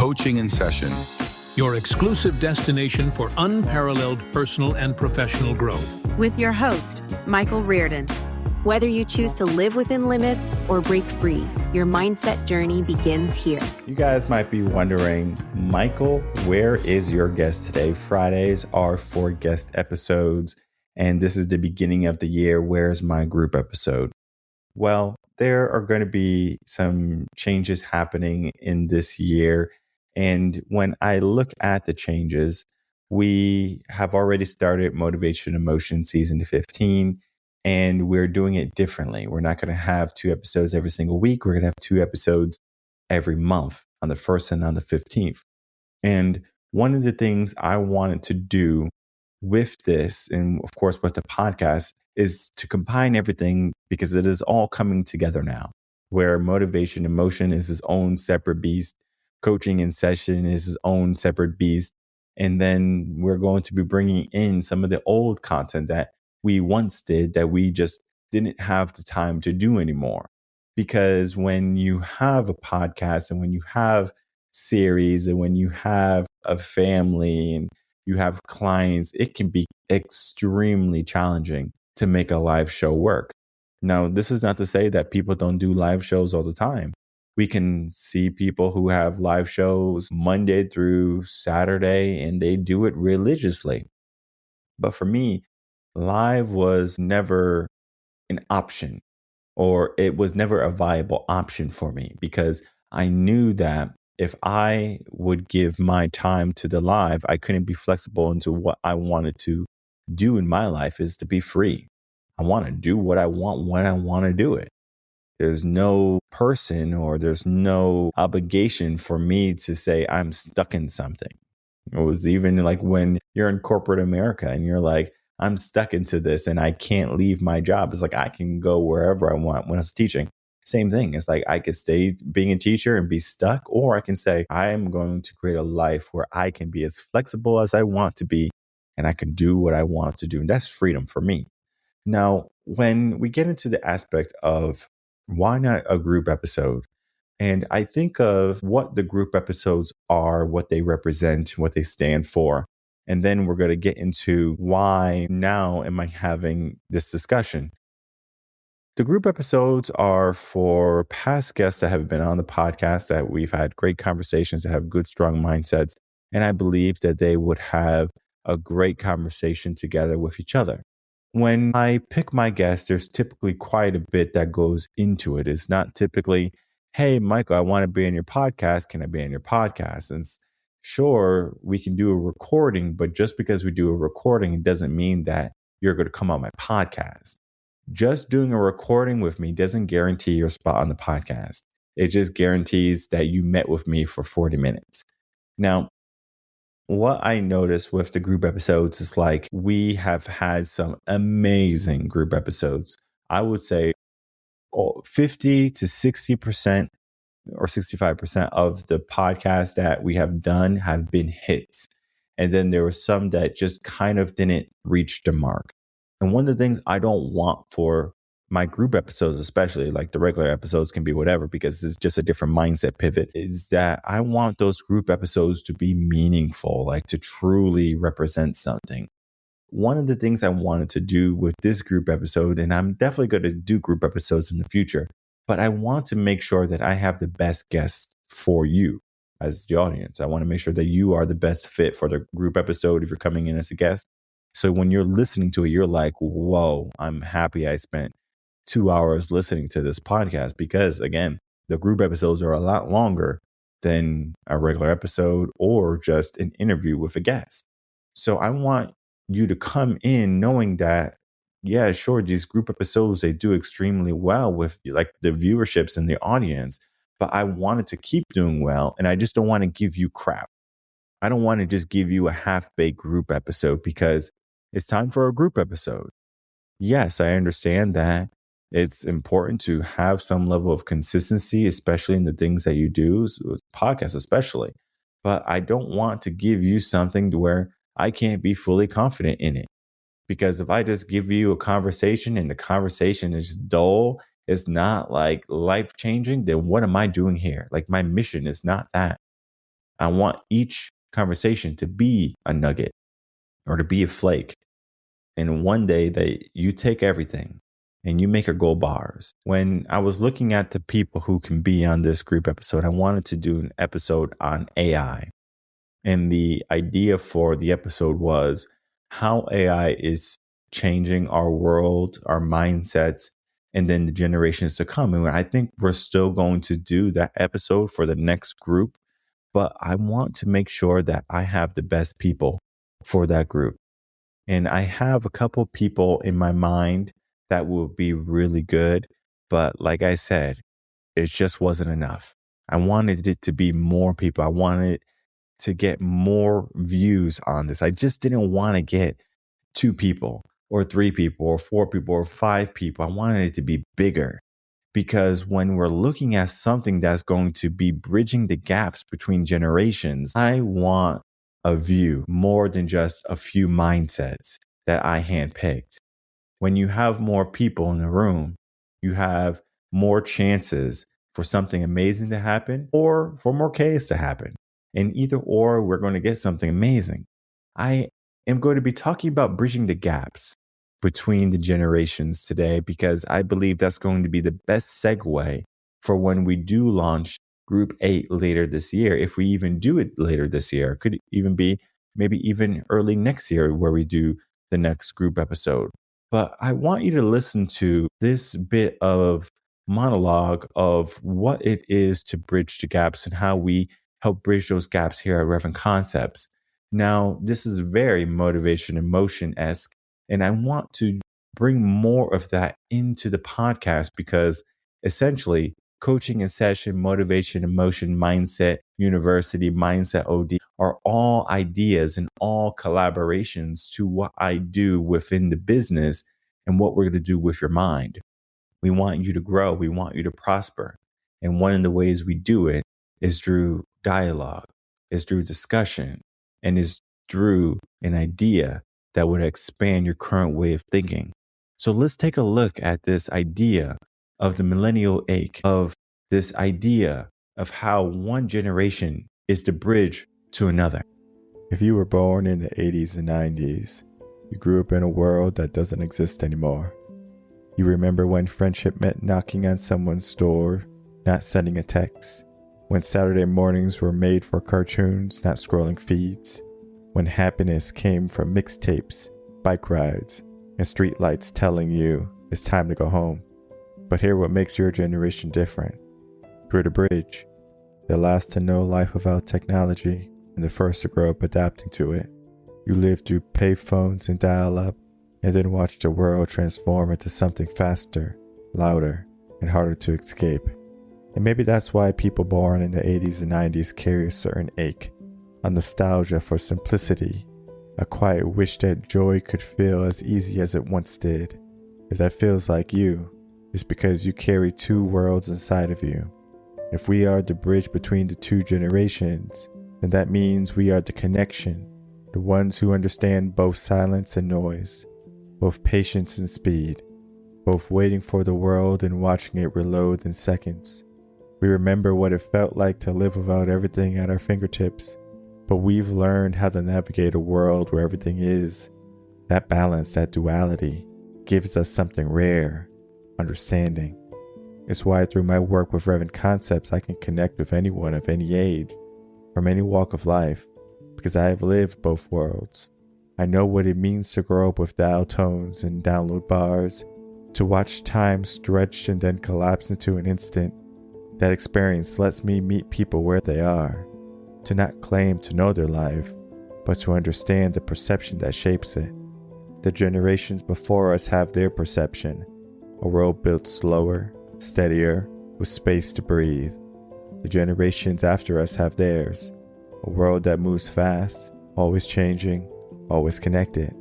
Coaching in Session, your exclusive destination for unparalleled personal and professional growth. With your host, Michael Rearden. Whether you choose to live within limits or break free, your mindset journey begins here. You guys might be wondering, Michael, where is your guest today? Fridays are for guest episodes, and this is the beginning of the year. Where's my group episode? Well, there are going to be some changes happening in this year. And when I look at the changes, we have already started Motivation and Motion Season 15, and we're doing it differently. We're not going to have 2 episodes every single week. We're going to have 2 episodes every month on the 1st and on the 15th. And one of the things I wanted to do with this, and of course with the podcast, is to combine everything because it is all coming together now, where Motivation and Motion is its own separate beast. Coaching in Session is its own separate beast. And then we're going to be bringing in some of the old content that we once did that we just didn't have the time to do anymore. Because when you have a podcast and when you have series and when you have a family and you have clients, it can be extremely challenging to make a live show work. Now, this is not to say that people don't do live shows all the time. We can see people who have live shows Monday through Saturday and they do it religiously. But for me, live was never an option, or it was never a viable option for me, because I knew that if I would give my time to the live, I couldn't be flexible into what I wanted to do in my life is to be free. I want to do what I want when I want to do it. There's no person or there's no obligation for me to say I'm stuck in something. It was even like when you're in corporate America and you're like, I'm stuck into this and I can't leave my job. It's like I can go wherever I want. When I was teaching, same thing. It's like I could stay being a teacher and be stuck, or I can say I am going to create a life where I can be as flexible as I want to be and I can do what I want to do. And that's freedom for me. Now, when we get into the aspect of why not a group episode? And I think of what the group episodes are, what they represent, what they stand for. And then we're going to get into why now am I having this discussion. The group episodes are for past guests that have been on the podcast, that we've had great conversations, that have good, strong mindsets. And I believe that they would have a great conversation together with each other. When I pick my guests, there's typically quite a bit that goes into it. It's not typically, hey, Michael, I want to be on your podcast. Can I be on your podcast? And sure, we can do a recording, but just because we do a recording, it doesn't mean that you're going to come on my podcast. Just doing a recording with me doesn't guarantee your spot on the podcast. It just guarantees that you met with me for 40 minutes. Now, what I noticed with the group episodes is like we have had some amazing group episodes. I would say 50 to 60% or 65% of the podcasts that we have done have been hits. And then there were some that just kind of didn't reach the mark. And one of the things I don't want for my group episodes, especially like the regular episodes can be whatever, because it's just a different mindset pivot, is that I want those group episodes to be meaningful, like to truly represent something. One of the things I wanted to do with this group episode, and I'm definitely going to do group episodes in the future, but I want to make sure that I have the best guests for you as the audience. I want to make sure that you are the best fit for the group episode if you're coming in as a guest. So when you're listening to it, you're like, whoa, I'm happy I spent 2 hours listening to this podcast, because again, the group episodes are a lot longer than a regular episode or just an interview with a guest. So I want you to come in knowing that, yeah, sure, these group episodes, they do extremely well with like the viewerships and the audience, but I wanted to keep doing well. And I just don't want to give you crap. I don't want to just give you a half-baked group episode, because it's time for a group episode. Yes, I understand that it's important to have some level of consistency, especially in the things that you do, podcasts especially. But I don't want to give you something to where I can't be fully confident in it. Because if I just give you a conversation and the conversation is dull, it's not like life-changing, then what am I doing here? Like my mission is not that. I want each conversation to be a nugget or to be a flake. And one day that you take everything and you make it gold bars. When I was looking at the people who can be on this group episode, I wanted to do an episode on AI. And the idea for the episode was how AI is changing our world, our mindsets, and then the generations to come. And I think we're still going to do that episode for the next group, but I want to make sure that I have the best people for that group. And I have a couple people in my mind that will be really good. But like I said, it just wasn't enough. I wanted it to be more people. I wanted to get more views on this. I just didn't want to get 2 people or 3 people or 4 people or 5 people. I wanted it to be bigger, because when we're looking at something that's going to be bridging the gaps between generations, I want a view more than just a few mindsets that I handpicked. When you have more people in a room, you have more chances for something amazing to happen or for more chaos to happen. And either or, we're going to get something amazing. I am going to be talking about bridging the gaps between the generations today, because I believe that's going to be the best segue for when we do launch Group 8 later this year. If we even do it later this year, it could even be maybe even early next year where we do the next group episode. But I want you to listen to this bit of monologue of what it is to bridge the gaps and how we help bridge those gaps here at Reven Concepts. Now, this is very motivation and motion-esque, and I want to bring more of that into the podcast, because essentially coaching in session, motivation, emotion, mindset, university, mindset OD are all ideas and all collaborations to what I do within the business and what we're going to do with your mind. We want you to grow. We want you to prosper. And one of the ways we do it is through dialogue, is through discussion, and is through an idea that would expand your current way of thinking. So let's take a look at this idea of the millennial ache, of this idea of how one generation is the bridge to another. If you were born in the 80s and 90s, you grew up in a world that doesn't exist anymore. You remember when friendship meant knocking on someone's door, not sending a text. When Saturday mornings were made for cartoons, not scrolling feeds. When happiness came from mixtapes, bike rides, and streetlights telling you it's time to go home. But here's what makes your generation different. You're the bridge, the last to know life without technology, and the first to grow up adapting to it. You lived through payphones and dial-up, and then watched the world transform into something faster, louder, and harder to escape. And maybe that's why people born in the 80s and 90s carry a certain ache, a nostalgia for simplicity, a quiet wish that joy could feel as easy as it once did. If that feels like you, it's because you carry 2 worlds inside of you. If we are the bridge between the 2 generations, then that means we are the connection, the ones who understand both silence and noise, both patience and speed, both waiting for the world and watching it reload in seconds. We remember what it felt like to live without everything at our fingertips, but we've learned how to navigate a world where everything is. That balance, that duality, gives us something rare, understanding. It's why through my work with Reven Concepts, I can connect with anyone of any age, from any walk of life, because I have lived both worlds. I know what it means to grow up with dial tones and download bars, to watch time stretch and then collapse into an instant. That experience lets me meet people where they are, to not claim to know their life, but to understand the perception that shapes it. The generations before us have their perception, a world built slower, steadier, with space to breathe. The generations after us have theirs, a world that moves fast, always changing, always connected.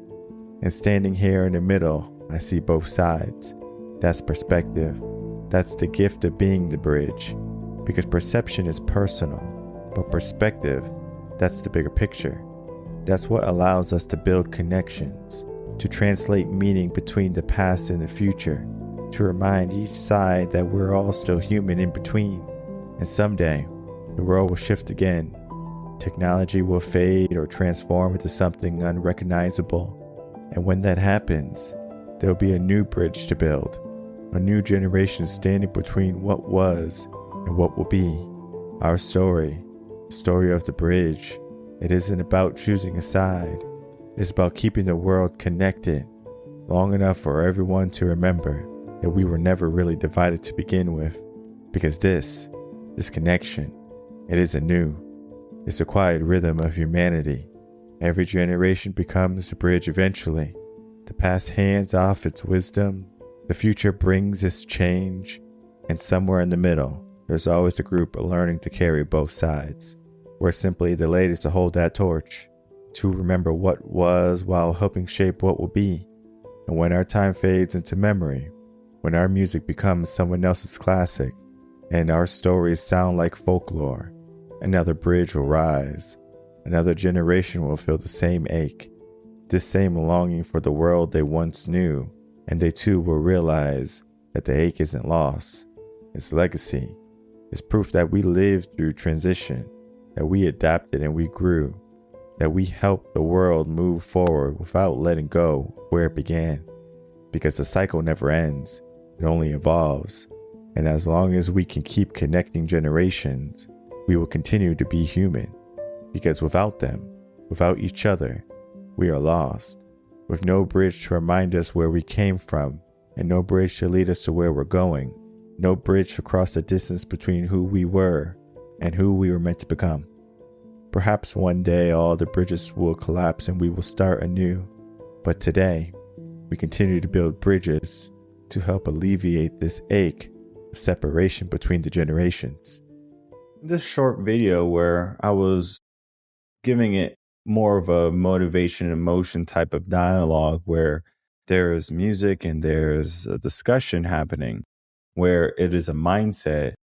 And standing here in the middle, I see both sides. That's perspective. That's the gift of being the bridge. Because perception is personal, but perspective, that's the bigger picture. That's what allows us to build connections, to translate meaning between the past and the future, to remind each side that we're all still human in between. And someday, the world will shift again, Technology will fade or transform into something unrecognizable. And when that happens, there'll be a new bridge to build, a new generation standing between what was and what will be. Our story, the story of the bridge, it isn't about choosing a side. It's about keeping the world connected long enough for everyone to remember that we were never really divided to begin with. Because this connection, it isn't new. It's the quiet rhythm of humanity. Every generation becomes a bridge eventually. The past hands off its wisdom, the future brings its change, and somewhere in the middle, there's always a group learning to carry both sides. We're simply the latest to hold that torch, to remember what was while helping shape what will be. And when our time fades into memory, when our music becomes someone else's classic, and our stories sound like folklore, another bridge will rise. Another generation will feel the same ache, this same longing for the world they once knew, and they too will realize that the ache isn't loss, it's legacy. It's proof that we lived through transition, that we adapted and we grew, that we helped the world move forward without letting go where it began. Because the cycle never ends, it only evolves. And as long as we can keep connecting generations, we will continue to be human. Because without them, without each other, we are lost. With no bridge to remind us where we came from, and no bridge to lead us to where we're going. No bridge to cross the distance between who we were and who we were meant to become. Perhaps one day all the bridges will collapse and we will start anew. But today, we continue to build bridges to help alleviate this ache of separation between the generations. This short video where I was giving it more of a motivation, emotion type of dialogue where there's music and there's a discussion happening, where it is a mindset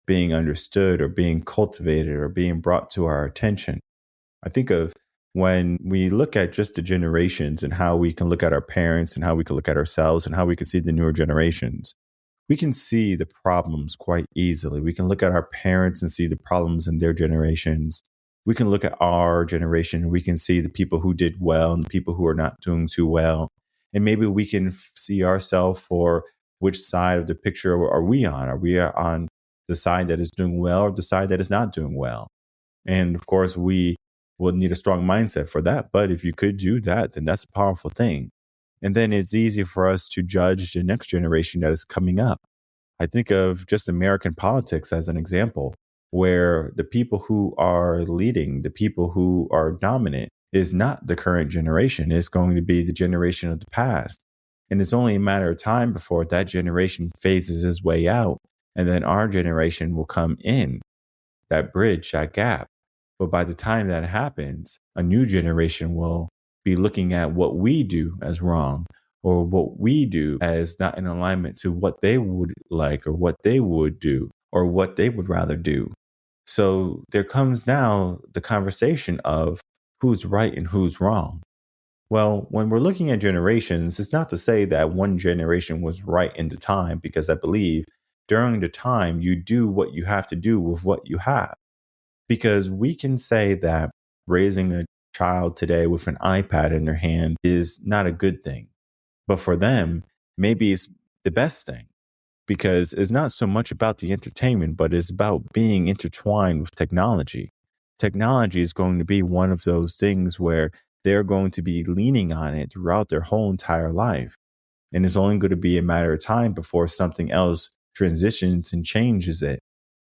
being understood or being cultivated or being brought to our attention. I think of when we look at just the generations and how we can look at our parents and how we can look at ourselves and how we can see the newer generations. We can see the problems quite easily. We can look at our parents and see the problems in their generations. We can look at our generation and we can see the people who did well and the people who are not doing too well. And maybe we can see ourselves for which side of the picture are we on? Are we on the side that is doing well or the side that is not doing well? And of course, we will need a strong mindset for that. But if you could do that, then that's a powerful thing. And then it's easy for us to judge the next generation that is coming up. I think of just American politics as an example, where the people who are leading, the people who are dominant, is not the current generation. It's going to be the generation of the past. And it's only a matter of time before that generation phases its way out. And then our generation will come in, that bridge, that gap. But by the time that happens, a new generation will be looking at what we do as wrong or what we do as not in alignment to what they would like or what they would do or what they would rather do. So there comes now the conversation of who's right and who's wrong. Well, when we're looking at generations, it's not to say that one generation was right in the time, because I believe during the time you do what you have to do with what you have. Because we can say that raising a child today with an iPad in their hand is not a good thing. But for them, maybe it's the best thing, because it's not so much about the entertainment, but it's about being intertwined with technology. Technology is going to be one of those things where they're going to be leaning on it throughout their whole entire life. And it's only going to be a matter of time before something else transitions and changes it.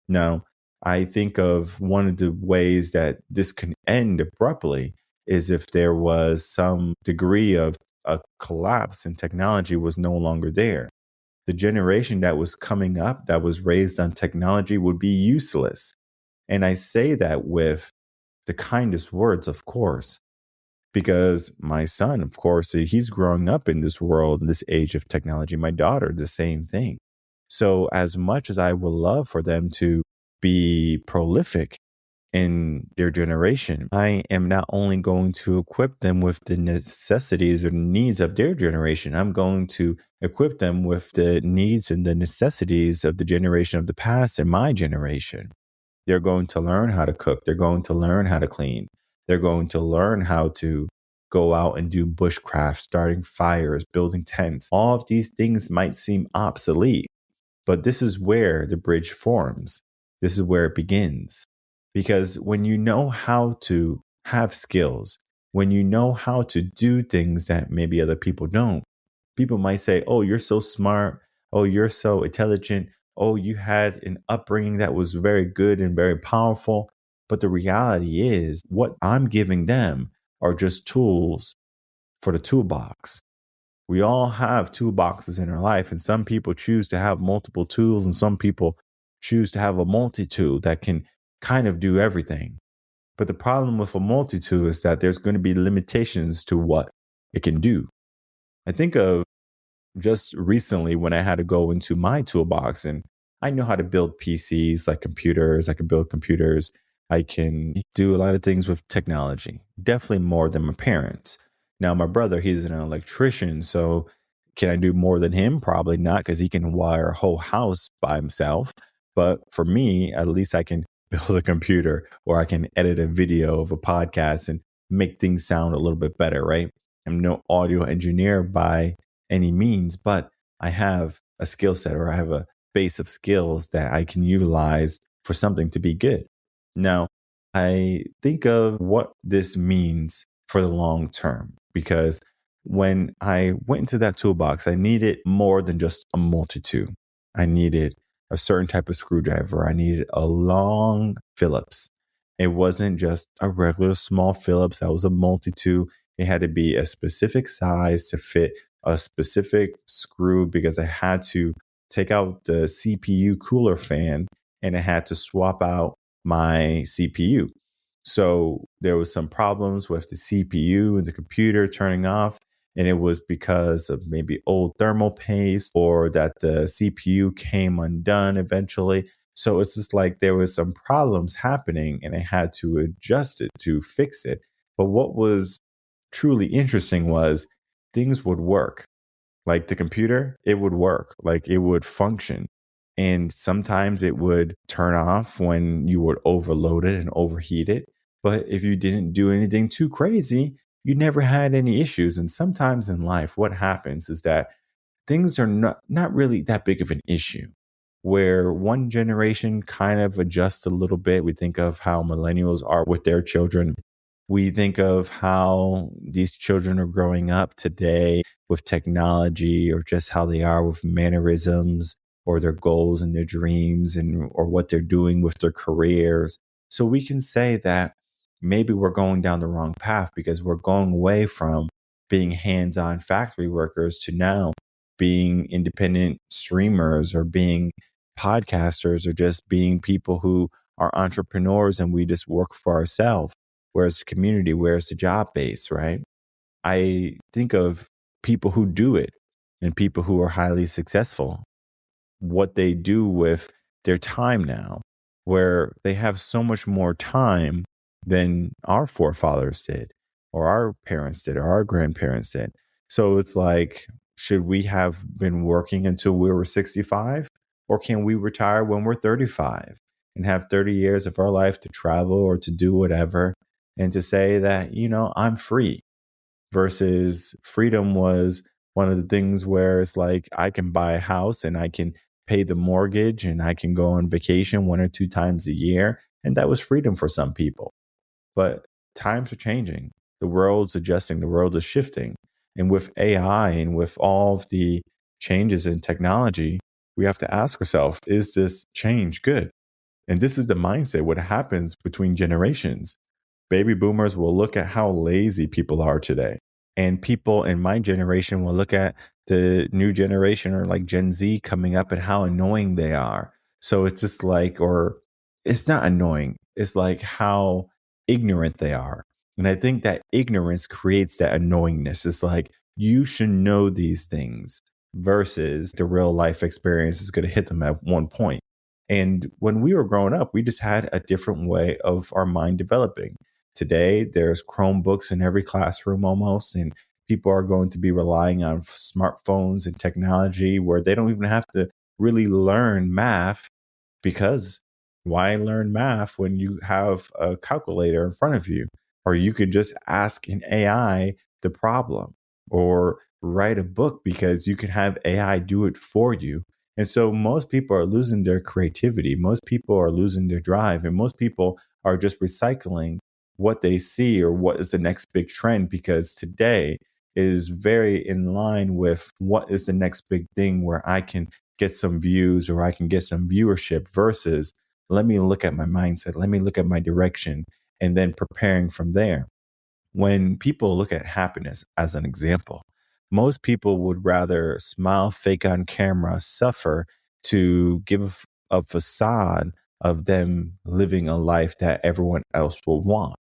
Now, I think of one of the ways that this can end abruptly is if there was some degree of a collapse and technology was no longer there. The generation that was coming up that was raised on technology would be useless. And I say that with the kindest words, of course, because my son, of course, he's growing up in this world, in this age of technology. My daughter, the same thing. So as much as I would love for them to be prolific in their generation, I am not only going to equip them with the necessities or needs of their generation, I'm going to equip them with the needs and the necessities of the generation of the past and my generation. They're going to learn how to cook. They're going to learn how to clean. They're going to learn how to go out and do bushcraft, starting fires, building tents. All of these things might seem obsolete, but this is where the bridge forms. This is where it begins. Because when you know how to have skills, when you know how to do things that maybe other people don't, people might say, oh, you're so smart. Oh, you're so intelligent. Oh, you had an upbringing that was very good and very powerful. But the reality is, what I'm giving them are just tools for the toolbox. We all have toolboxes in our life, and some people choose to have multiple tools, and some people choose to have a multi-tool that can kind of do everything. But the problem with a multi-tool is that there's going to be limitations to what it can do. I think of just recently when I had to go into my toolbox, and I know how to build PCs, like computers. I can build computers. I can do a lot of things with technology, definitely more than my parents. Now, my brother, he's an electrician. So can I do more than him? Probably not, because he can wire a whole house by himself. But for me, at least I can build a computer, or I can edit a video of a podcast and make things sound a little bit better, right? I'm no audio engineer by any means, but I have a skill set, or I have a base of skills that I can utilize for something to be good. Now, I think of what this means for the long term, because when I went into that toolbox, I needed more than just a multi-tool. I needed a certain type of screwdriver. I needed a long Phillips. It wasn't just a regular small Phillips that was a multi-tool. It had to be a specific size to fit a specific screw, because I had to take out the CPU cooler fan and I had to swap out my CPU. So there was some problems with the CPU and the computer turning off. And it was because of maybe old thermal paste, or that the CPU came undone eventually. So it's just like there was some problems happening and I had to adjust it to fix it. But what was truly interesting was things would work. Like the computer, it would work, like it would function. And sometimes it would turn off when you would overload it and overheat it. But if you didn't do anything too crazy, you never had any issues. And sometimes in life, what happens is that things are not really that big of an issue. Where one generation kind of adjusts a little bit. We think of how millennials are with their children. We think of how these children are growing up today with technology, or just how they are with mannerisms, or their goals and their dreams, and or what they're doing with their careers. So we can say that maybe we're going down the wrong path, because we're going away from being hands-on factory workers to now being independent streamers, or being podcasters, or just being people who are entrepreneurs and we just work for ourselves. Where's the community? Where's the job base, right? I think of people who do it and people who are highly successful, what they do with their time now, where they have so much more time than our forefathers did, or our parents did, or our grandparents did. So it's like, should we have been working until we were 65? Or can we retire when we're 35 and have 30 years of our life to travel or to do whatever, and to say that, I'm free? Versus freedom was one of the things where it's like, I can buy a house and I can pay the mortgage and I can go on vacation 1 or 2 times a year. And that was freedom for some people. But times are changing. The world's adjusting. The world is shifting. And with AI and with all of the changes in technology, we have to ask ourselves, is this change good? And this is the mindset, what happens between generations. Baby boomers will look at how lazy people are today. And people in my generation will look at the new generation, or like Gen Z coming up, and how annoying they are. So it's just like, or it's not annoying. It's like how ignorant they are. And I think that ignorance creates that annoyingness. It's like, you should know these things, versus the real life experience is going to hit them at one point. And when we were growing up, we just had a different way of our mind developing. Today, there's Chromebooks in every classroom almost, and people are going to be relying on smartphones and technology, where they don't even have to really learn math, because Why learn math when you have a calculator in front of you? Or you could just ask an AI the problem or write a book because you can have AI do it for you. And so most people are losing their creativity. Most people are losing their drive. And most people are just recycling what they see or what is the next big trend because today is very in line with what is the next big thing where I can get some views or I can get some viewership versus let me look at my mindset, let me look at my direction, and then preparing from there. When people look at happiness as an example, most people would rather smile fake on camera, suffer to give a facade of them living a life that everyone else will want.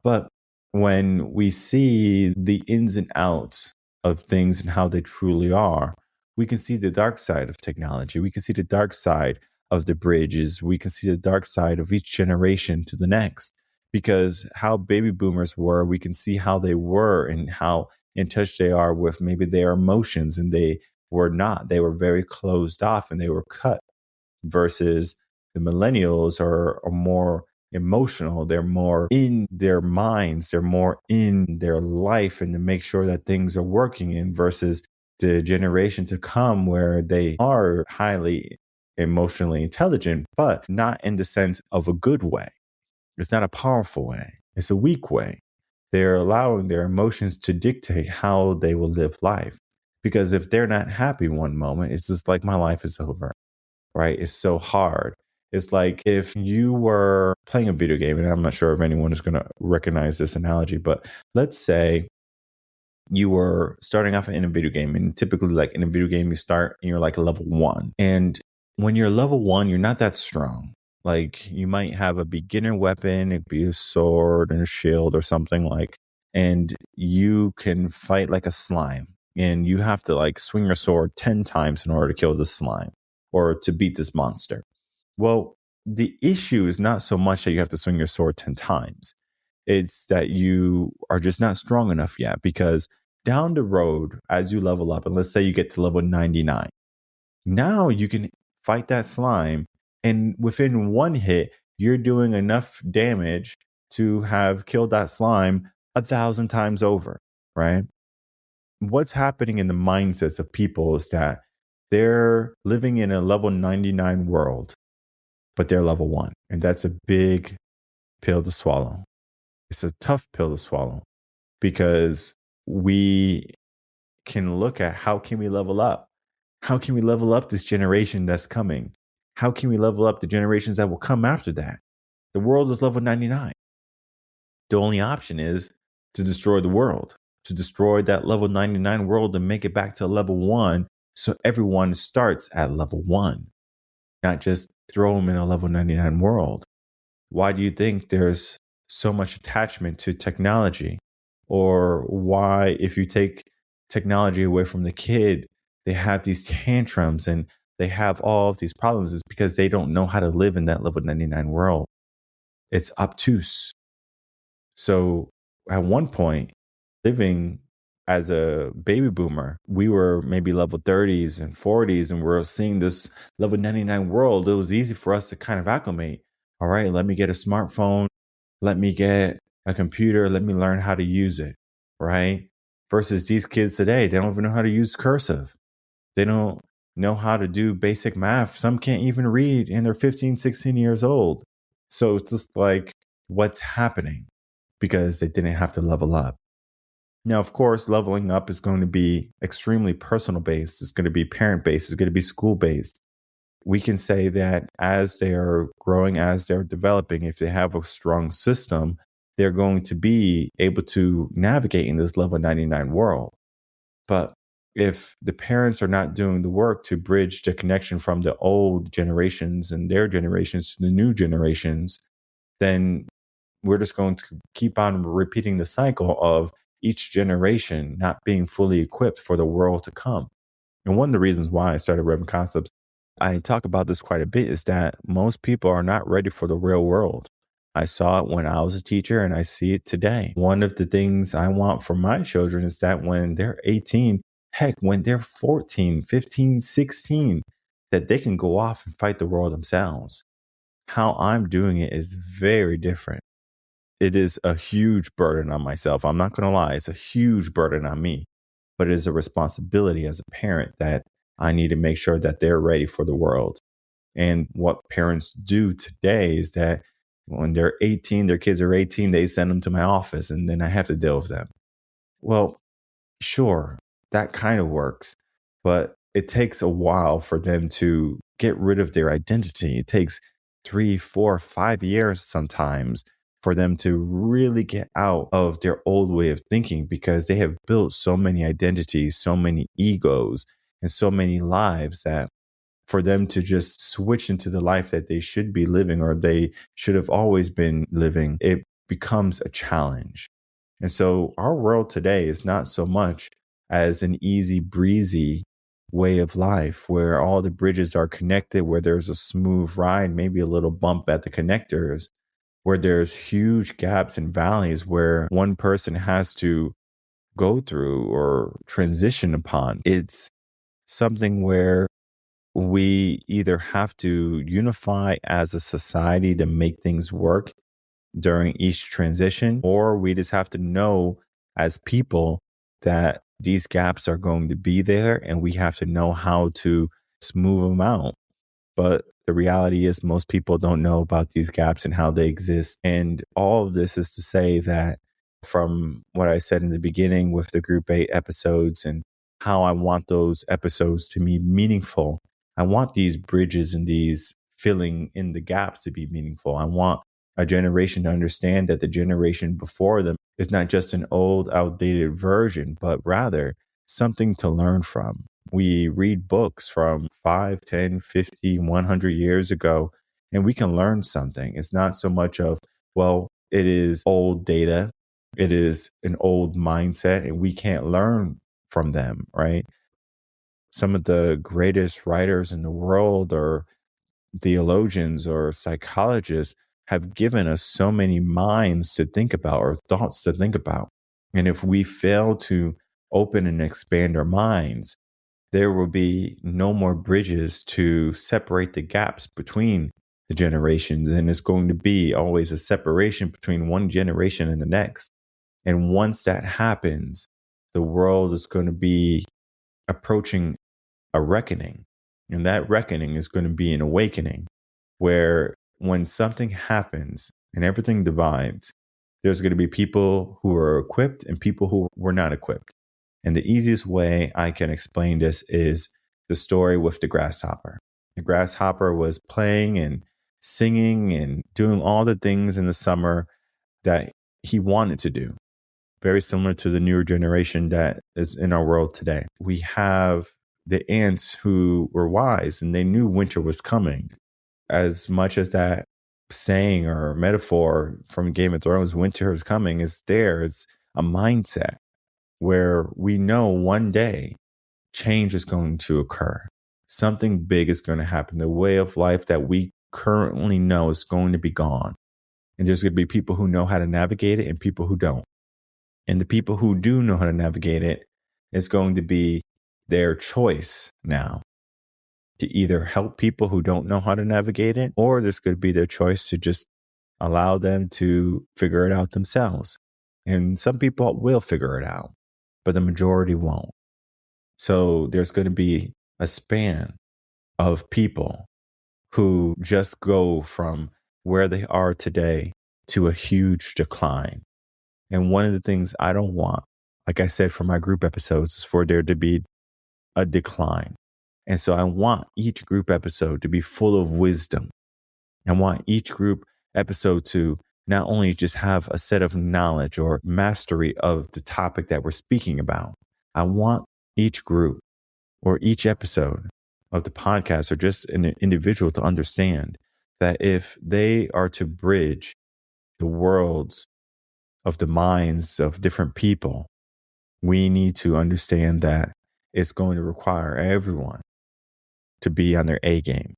But when we see the ins and outs of things and how they truly are, we can see the dark side of technology. We can see the dark side of the bridges. We can see the dark side of each generation to the next. Because how baby boomers were, we can see how they were and how in touch they are with maybe their emotions, and they were not. They were very closed off and they were cut versus the millennials are more emotional. They're more in their minds. They're more in their life and to make sure that things are working in versus the generation to come where they are highly emotionally intelligent, but not in the sense of a good way. It's not a powerful way. It's a weak way. They're allowing their emotions to dictate how they will live life. Because if they're not happy one moment, it's just like my life is over, right? It's so hard. It's like if you were playing a video game, and I'm not sure if anyone is going to recognize this analogy, but let's say you were starting off in a video game, and typically like in a video game, you start and you're like level 1. And when you're level 1, you're not that strong. Like you might have a beginner weapon, it could be a sword and a shield or something like, and you can fight like a slime and you have to like swing your sword 10 times in order to kill the slime or to beat this monster. Well, the issue is not so much that you have to swing your sword 10 times. It's that you are just not strong enough yet because down the road, as you level up, and let's say you get to level 99, now you can fight that slime. And within one hit, you're doing enough damage to have killed that slime 1,000 times over, right? What's happening in the mindsets of people is that they're living in a level 99 world, but they're level 1. And that's a big pill to swallow. It's a tough pill to swallow because we can look at how can we level up? How can we level up this generation that's coming? How can we level up the generations that will come after that? The world is level 99. The only option is to destroy the world, to destroy that level 99 world and make it back to level 1 so everyone starts at level 1, not just throw them in a level 99 world. Why do you think there's so much attachment to technology? Or why, if you take technology away from the kid, they have these tantrums and they have all of these problems? Is because they don't know how to live in that level 99 world. It's obtuse. So at one point, living as a baby boomer, we were maybe level 30s and 40s, and we're seeing this level 99 world. It was easy for us to kind of acclimate. All right, let me get a smartphone. Let me get a computer. Let me learn how to use it, right? Versus these kids today, they don't even know how to use cursive. They don't know how to do basic math. Some can't even read, and they're 15, 16 years old. So it's just like, what's happening? Because they didn't have to level up. Now, of course, leveling up is going to be extremely personal based. It's going to be parent based. It's going to be school based. We can say that as they are growing, as they're developing, if they have a strong system, they're going to be able to navigate in this level 99 world. But if the parents are not doing the work to bridge the connection from the old generations and their generations to the new generations, then we're just going to keep on repeating the cycle of each generation not being fully equipped for the world to come. And one of the reasons why I started Reven Concepts, I talk about this quite a bit, is that most people are not ready for the real world. I saw it when I was a teacher and I see it today. One of the things I want for my children is that when they're 18, heck, when they're 14, 15, 16, that they can go off and fight the world themselves. how I'm doing it is very different. It is a huge burden on myself. I'm not going to lie. It's a huge burden on me, but it is a responsibility as a parent that I need to make sure that they're ready for the world. And what parents do today is that when they're 18, their kids are 18, they send them to my office and then I have to deal with them. Well, sure, that kind of works, but it takes a while for them to get rid of their identity. It takes 3, 4, 5 years sometimes for them to really get out of their old way of thinking because they have built so many identities, so many egos, and so many lives that for them to just switch into the life that they should be living or they should have always been living, it becomes a challenge. And so our world today is not so much as an easy breezy way of life where all the bridges are connected, where there's a smooth ride, maybe a little bump at the connectors, where there's huge gaps and valleys where one person has to go through or transition upon. It's something where we either have to unify as a society to make things work during each transition, or we just have to know as people that these gaps are going to be there and we have to know how to smooth them out. But the reality is, most people don't know about these gaps and how they exist. And all of this is to say that from what I said in the beginning with the Group 8 episodes and how I want those episodes to be meaningful, I want these bridges and these filling in the gaps to be meaningful. I want a generation to understand that the generation before them is not just an old, outdated version, but rather something to learn from. We read books from 5, 10, 50, 100 years ago, and we can learn something. It's not so much of, well, it is old data, it is an old mindset, and we can't learn from them, right? Some of the greatest writers in the world or theologians or psychologists have given us so many minds to think about or thoughts to think about. And if we fail to open and expand our minds, there will be no more bridges to separate the gaps between the generations. And it's going to be always a separation between one generation and the next. And once that happens, the world is going to be approaching a reckoning. And that reckoning is going to be an awakening where when something happens and everything divides, there's going to be people who are equipped and people who were not equipped. And the easiest way I can explain this is the story with the grasshopper. The grasshopper was playing and singing and doing all the things in the summer that he wanted to do. Very similar to the newer generation that is in our world today. We have the ants who were wise and they knew winter was coming. As much as that saying or metaphor from Game of Thrones, winter is coming, is there. It's a mindset where we know one day change is going to occur. Something big is going to happen. The way of life that we currently know is going to be gone. And there's going to be people who know how to navigate it and people who don't. And the people who do know how to navigate it is going to be their choice now to either help people who don't know how to navigate it, or this could be their choice to just allow them to figure it out themselves. And some people will figure it out, but the majority won't. So there's going to be a span of people who just go from where they are today to a huge decline. And one of the things I don't want, like I said, for my group episodes, is for there to be a decline. And so I want each group episode to be full of wisdom. I want each group episode to not only just have a set of knowledge or mastery of the topic that we're speaking about. I want each group or each episode of the podcast or just an individual to understand that if they are to bridge the worlds of the minds of different people, we need to understand that it's going to require everyone to be on their A game.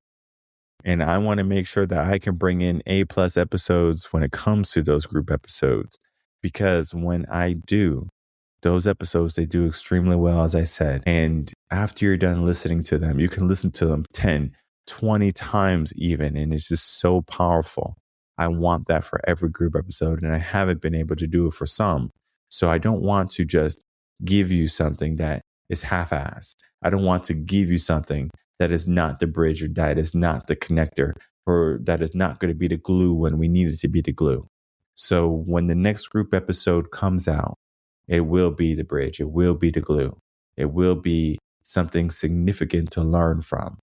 And I want to make sure that I can bring in A+ episodes when it comes to those group episodes, because when I do, those episodes, they do extremely well, as I said. And after you're done listening to them, you can listen to them 10, 20 times even. And it's just so powerful. I want that for every group episode, and I haven't been able to do it for some. So I don't want to just give you something that is half-assed. I don't want to give you something that is not the bridge or that is not the connector or that is not going to be the glue when we need it to be the glue. So when the next group episode comes out, it will be the bridge. It will be the glue. It will be something significant to learn from.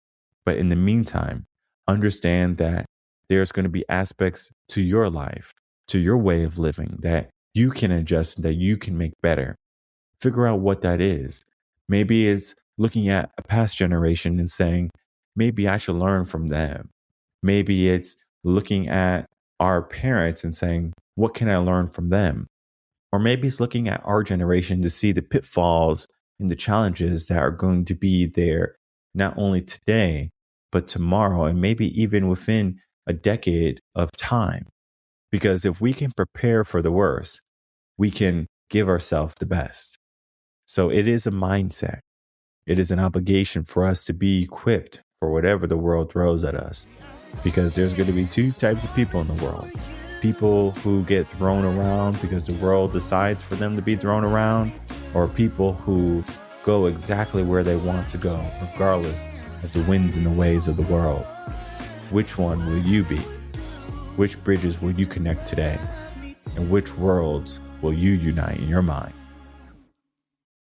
But in the meantime, understand that there's going to be aspects to your life, to your way of living that you can adjust, that you can make better. Figure out what that is. Maybe it's looking at a past generation and saying, maybe I should learn from them. Maybe it's looking at our parents and saying, what can I learn from them? Or maybe it's looking at our generation to see the pitfalls and the challenges that are going to be there, not only today, but tomorrow, and maybe even within a decade of time. Because if we can prepare for the worst, we can give ourselves the best. So it is a mindset. It is an obligation for us to be equipped for whatever the world throws at us. Because there's going to be two types of people in the world. People who get thrown around because the world decides for them to be thrown around, or people who go exactly where they want to go, regardless of the winds and the waves of the world. Which one will you be? Which bridges will you connect today? And which worlds will you unite in your mind?